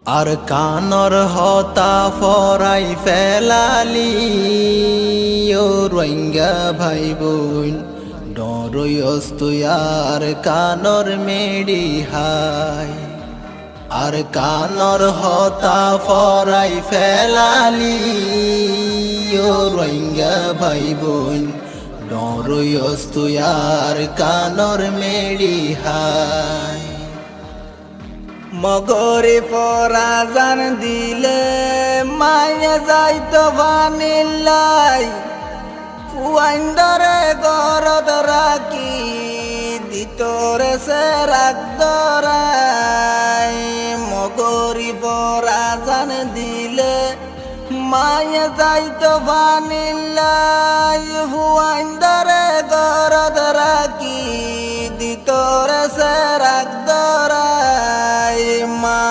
আর কানর হতা ফরাই ফেলালি ও রোহিঙ্গা ভাই বোন ডরয়স্তুয়ার কানর মেডি হাই আর কানর হতা ফরাই ফেলালি ও রোহিঙ্গা ভাই বোন ডরয়স্তুয়ার কানর মেডি হাই মগরে পরাজান দিলে মায়ে যাইতো বানিল্লাই ফুয়াইন্দরে গরদ রাখি দিতরে সে রাখদরাই মগরি পরাজান দিলে মায়ে যাইতো বানিল্লাই ফুয়াইন্দরে গরদ রাখি দিতরে সে রাখদরাই মা